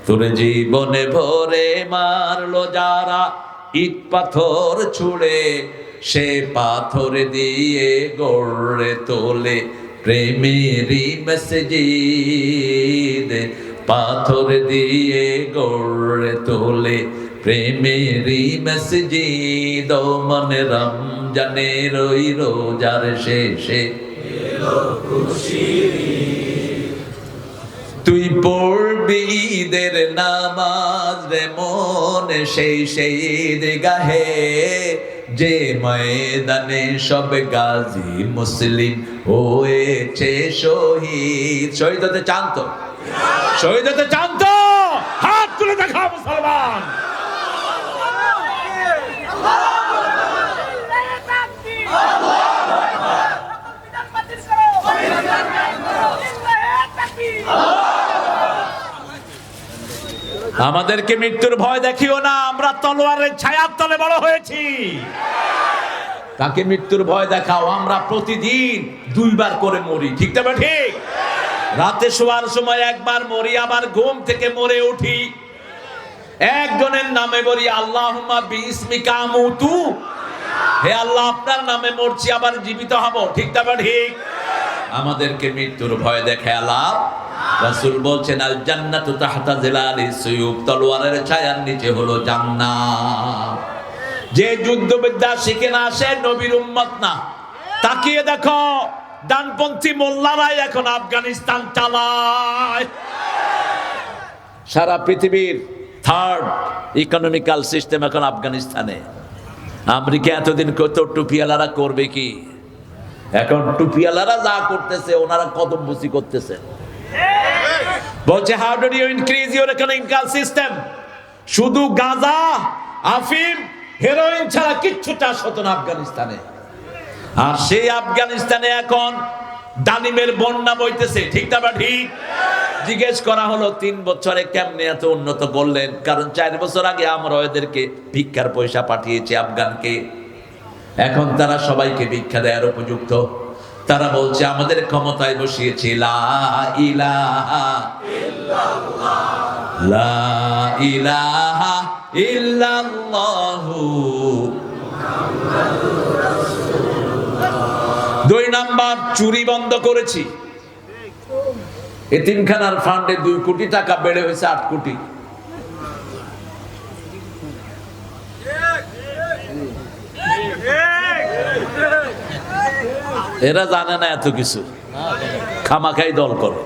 তোর জীবনে ভরে মারলো যারা ইট পাথর ছুড়ে, সে পাথর দিয়ে গড়ে তোলে প্রেমেরই মসজিদ। পাথর দিয়ে গড়ে তোলে প্রেমেরই মসজিদ। ও মনে রমজানের ওই রোজার শেষে তুই পড়বি ঈদের নামাজ রে মন, সেই ঈদ গাহে যে ময়দানে সব গাজী মুসলিম হয়েছে শহীদ। শহীদ হতে চান তো? শহীদ হতে চান তো? হাত তুলে দেখা মুসলমান। আমাদেরকে মৃত্যুর ভয় দেখিও না, আমরা তলোয়ারের ছায়ার তলে বড় হয়েছি। তাকে মৃত্যুর ভয় দেখাও, আমরা প্রতিদিন 2 বার করে মরি, ঠিক না? ঠিক। রাতে শোয়ার সময় একবার মরি, আবার ঘুম থেকে মরে উঠি। একজনের নামে বলি আল্লাহুম্মা বিইসমিকা আমুতু, হে আল্লাহ আপনার নামে মরছি, আবার জীবিত হব, ঠিক না? ঠিক। আমাদেরকে মৃত্যুর ভয় দেখায় আল্লাহ। রাসূল বলছেন আল জান্নাতু তাহতা জিলালিস সুয়ুফ, তলোয়ারের ছায়ার নিচে হলো জান্নাত। যে যুদ্ধবিদ্যা শিখে না সে নবীর উম্মত না। তাকিয়ে দেখো ডানপন্থী মোল্লারাই এখন আফগানিস্তান চালায়। সারা পৃথিবীর 3rd ইকোনমিক্যাল সিস্টেম এখন আফগানিস্তানে। আমেরিকা এতদিন কত টুপিওয়ালারা করবে কি? এখন টুপিওয়ালারা যা করতেছে ওনারা কদমবুসি করতেছে। বলছে how do you increase your economical system? শুধু গাঁজা, আফিম, হেরোইন ছাড়া কিচ্ছু চাষ হতো না আফগানিস্তানে। আর সেই আফগানিস্তানে এখন ডালিমের বন্যা বইতেছে, ঠিক না? ঠিক। জিজ্ঞেস করা হলো 3 বছরে কেমনে এত উন্নত করলেন? কারণ 4 বছর আগে আমরা এদেরকে ভিক্ষার পয়সা পাঠিয়েছি আফগানকে, এখন তারা সবাইকে ভিক্ষা দেওয়ার উপযুক্ত। তারা বলছে আমাদের ক্ষমতায় বসিয়েছি লা ইলাহা ইল্লাল্লাহ, লা ইলাহা ইল্লাল্লাহু মুহাম্মাদুর রাসূলুল্লাহ। 2 নাম্বার চুরি বন্ধ করেছি। এতিমখানার ফান্ডে 2 কোটি টাকা বেড়ে হয়েছে 8 কোটি। এরা জানে না এত কিছু, খামাখাই দল করে।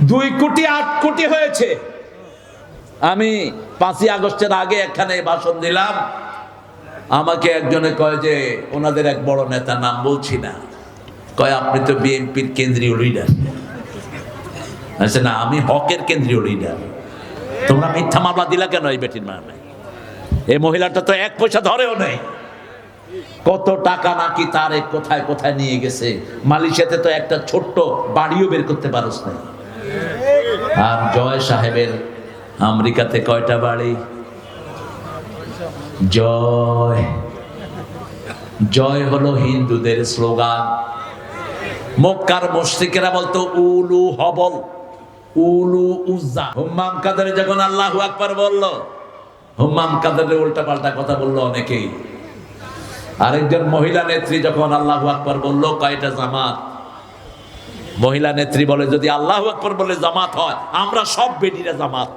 2 কোটি 8 কোটি হয়েছে। আমি 5ই আগস্টের আগে এখানে ভাষণ দিলাম। আমাকে একজনে কয় যে ওনাদের এক বড় নেতা, নাম বলছি না, কয় আপনি তো বিএনপির কেন্দ্রীয় লিডার। আচ্ছা না, আমি হকের কেন্দ্রীয় লিডার। তোমরা মিথ্যা মামলা দিলা কেন এই বেটির নামে? এই মহিলাটা তো 1 পয়সা ধরেও নেই। কত টাকা নাকি তারে কোথায় কোথায় নিয়ে গেছে। মালয়েশিয়াতে তো একটা ছোট্ট বাড়িও বের করতে পারস না। আর জয় সাহেবের আমেরিকাতে কয়টা বাড়ি? জয়, জয় হলো হিন্দুদের স্লোগান। মক্কার মুশরিকেরা বলতো উলু হবল, উলু উজ্জা। হুম্মাম কাদের যখন আল্লাহু আকবার বলল, হুম্মাম কাদের উল্টা পাল্টা কথা বললো অনেকেই। আরেকজন মহিলা নেত্রী যখন আল্লাহু আকবার বলল, কয়টা জামাত? মহিলা নেত্রী বলে যদি আল্লাহু আকবার বলে জামাত হয়, আমরা সব বেটিরা জামাত।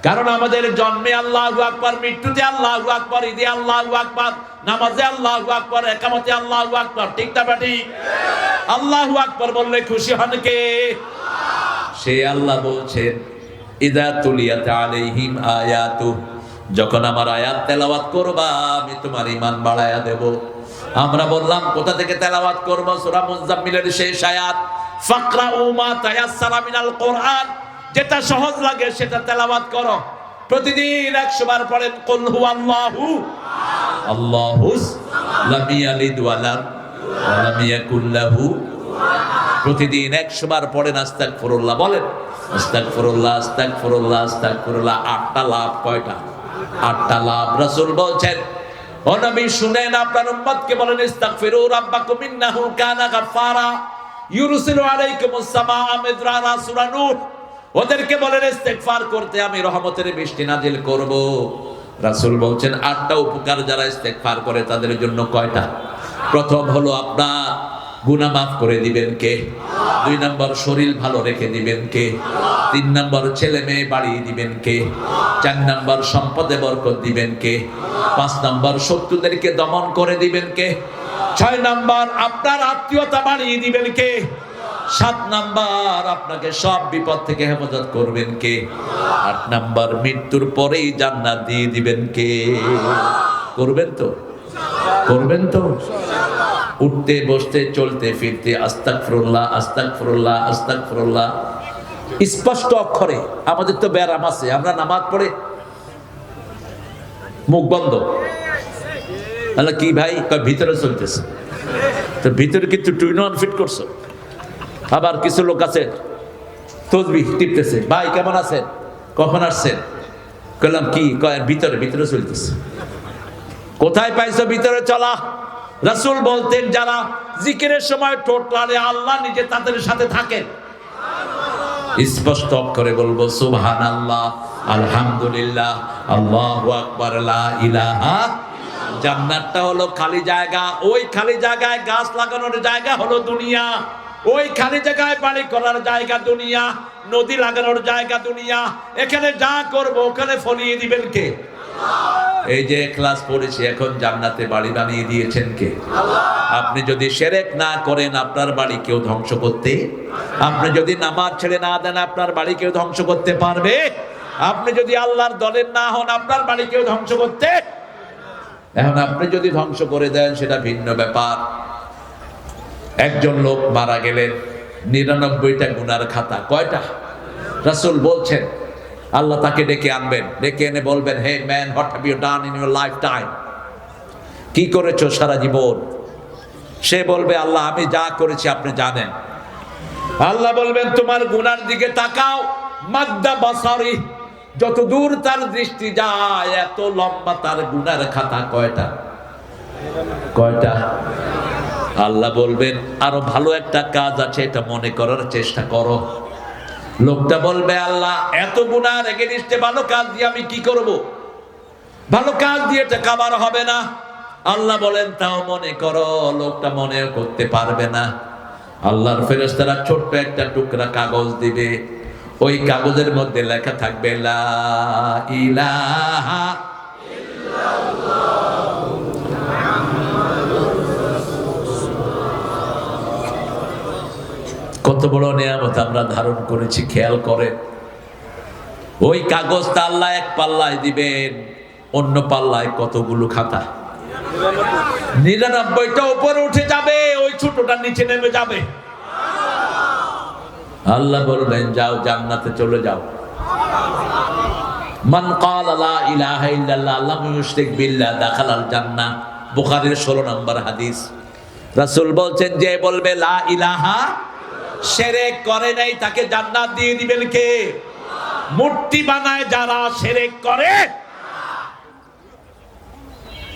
কারণ আমাদের জন্মে আল্লাহু আকবার, মৃত্যুতে আল্লাহু আকবার, ঈদে আল্লাহু আকবার, নামাজে আল্লাহু আকবার, একামতে আল্লাহু আকবার, ঠিক না ঠিক? আল্লাহু আকবার বললে খুশি হন কে? সে আল্লাহ বলছেন ইযা তুলিয়াত আলাইহিম আয়াতু, যখন আমার আয়াত তেলাওয়াত করবা আমি তোমার ঈমান বাড়ায়া দেব। আমরা বললাম কোথা থেকে তেলাওয়াত করব? সূরা মুজাম্মিলের শেষ আয়াত, ফাকরাউ মা তায়াসসারা মিনাল কোরআন। যেটা সহজ লাগে সেটা তেলাওয়াত করো। প্রতিদিন 100 বার পড়েন কুল হুয়াল্লাহু আল্লাহুস লাম ইয়ালিদ ওয়া লাম ইয়াকুল লাহু। প্রতিদিন 100 বার পড়েন আস্তাগফিরুল্লাহ। বলেন আস্তাগফিরুল্লাহ, আস্তাগফিরুল্লাহ, আস্তাগফিরুল্লাহ। 8টা লাভ। কয়টা? 8টা লাভ। রাসূল বলছেন ও নবী শুনেন, আপনার উম্মতকে বলেন ইস্তাগফিরু রাব্বাকুম ইন্নাহু কানা গাফফারা। ইউরসিলু আলাইকুমুস সামাআ মিদরারা, সূরা নূহ। ওদেরকে বলেন ইস্তেগফার করতে, আমি রহমতের বৃষ্টি নাজিল করব। রাসূল বলছেন 8টা উপকার যারা ইস্তেগফার করে তাদের জন্য কয়টা? প্রথম হলো আপনার গুনাহ মাফ করে দিবেন কে? 2 নম্বর শরীর ভালো রেখে দিবেন কে? 3 নম্বর ছেলে মেয়ে বাড়িয়ে দিবেন কে? 4 নম্বর সম্পদে বরকত দিবেন কে? 5 নম্বর শত্রুদেরকে দমন করে দিবেন কে? 6 নম্বর আপনার আত্মীয়তা বাড়িয়ে দিবেন কে? 7 নম্বর আপনাকে সব বিপদ থেকে হেফাজত করবেন কে? 8 নম্বর মৃত্যুর পরেই জান্নাত দিয়ে দিবেন কে? করবেন তো? করবেন তো? উঠতে বসতে চলতে ফিরতে আস্তাগফিরুল্লাহ আস্তাগফিরুল্লাহ আস্তাগফিরুল্লাহ স্পষ্ট অক্ষরে। আমাদের তো ব্যারাম আছে, আমরা নামাজ পড়ে মুখ বন্ধ। তাহলে কি ভাই? ভিতরে চলতেছে তো, ভিতরে কিন্তু টুইন অন ফিট করছো। আবার কিছু লোক আছে তসবিহ টিপতেছে, ভাই কেমন আছেন, কখন আসছেন? কইলাম কি? কয় ভিতরে ভিতরে চলতেছে। কোথায় পাইছো ভিতরে চলা? রাসূল বলতেন যারা জিকিরের সময় টোটালে আল্লাহ নিজে তাদের সাথে থাকেন। স্পষ্ট করে বলবো সুবহানাল্লাহ, আলহামদুলিল্লাহ, আল্লাহু আকবার, লা ইলাহা। জান্নাতটা হলো খালি জায়গা, ওই খালি জায়গায় গাছ লাগানোর জায়গা হলো দুনিয়া, ওই খালি জায়গায় বাড়ি করার জায়গা দুনিয়া, নদী লাগানোর জায়গা দুনিয়া। এখানে যা করবো ওখানে ফলিয়ে দিবেন কে? এই যে ক্লাস পড়েছি, এখন জান্নাতে বাড়ি বানিয়ে দিয়েছেন কে? আপনি যদি শিরক না করেন আপনার বাড়ি কেউ ধ্বংস করতে? আপনি যদি নামাজ ছেড়ে না দেন আপনার বাড়ি কেউ ধ্বংস করতে পারবে? আপনি যদি আল্লাহর দলের না হন আপনার বাড়ি কেউ ধ্বংস করতে? এখন আপনি যদি ধ্বংস করে দেন সেটা ভিন্ন ব্যাপার। একজন লোক মারা গেলেন, 99টা গুনার খাতা। কয়টা? রাসূল বলছেন আল্লাহ তাকে ডেকে আনবেন, ডেকে এনে বলবেন, hey man, what have you done in your lifetime? কি করেছো সারা জীবন? সে বলবে, আল্লাহ আমি যা করেছি আপনি জানেন। আল্লাহ বলবেন, তোমার গুনার দিকে তাকাও। মাদ্দা বাসারি, যত দূর তার দৃষ্টি যায় এত লম্বা তার গুনার খাতা। কয়টা? কয়টা? আল্লাহ বলবেন আরো ভালো একটা কাজ আছে, এটা মনে করার চেষ্টা করো। লোকটা বলবে, আল্লাহ এত গুনার এগেইনস্টে ভালো কাজ দিয়ে আমি কি করব? ভালো কাজ দিয়ে এটা কাবার হবে না। আল্লাহ বলেন তাও মনে করো। লোকটা মনে করতে পারবে না। আল্লাহর ফেরেশতারা ছোট্ট একটা টুকরা কাগজ দিবে, ওই কাগজের মধ্যে লেখা থাকবে লা ইলাহা ইল্লাল্লাহ। কত বড় নিয়ামত আমরা ধারণ করেছি, খেয়াল করেন। ওই কাগজটা আল্লাহ এক পাল্লায় দিবেন, অন্য পাল্লায় কতগুলো খাতা? 99টা উপরে উঠে যাবে, ওই ছোটটা নিচে নেমে যাবে। আল্লাহ বলবেন যাও জান্নাতে চলে যাও। মান ক্বালা লা ইলাহা ইল্লাল্লাহ লাম ইউশরিক বিল্লাহ দাখালাল জান্নাহ। বুখারীর 16 নম্বর হাদিস। রাসূল বলছেন যে বলবে লা ইলাহা, শিরক করে নাই, তাকে জান্নাত দিয়ে দিবেন কে? মূর্তি বানায় যারা শিরক করে।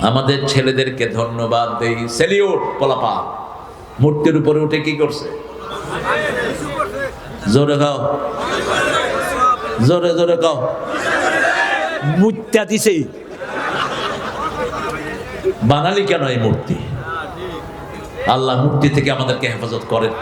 আমাদের ছেলেদেরকে ধন্যবাদ দেই, সেলিউট। পোলাপা মূর্তির উপরে উঠে কি করছে? জোরে গাও, জোরে জোরে গাও। মুত্তা দিছে। বানালি কেন এই মূর্তি? আল্লাহ মূর্তি থেকে আমাদেরকে হেফাজত করেন।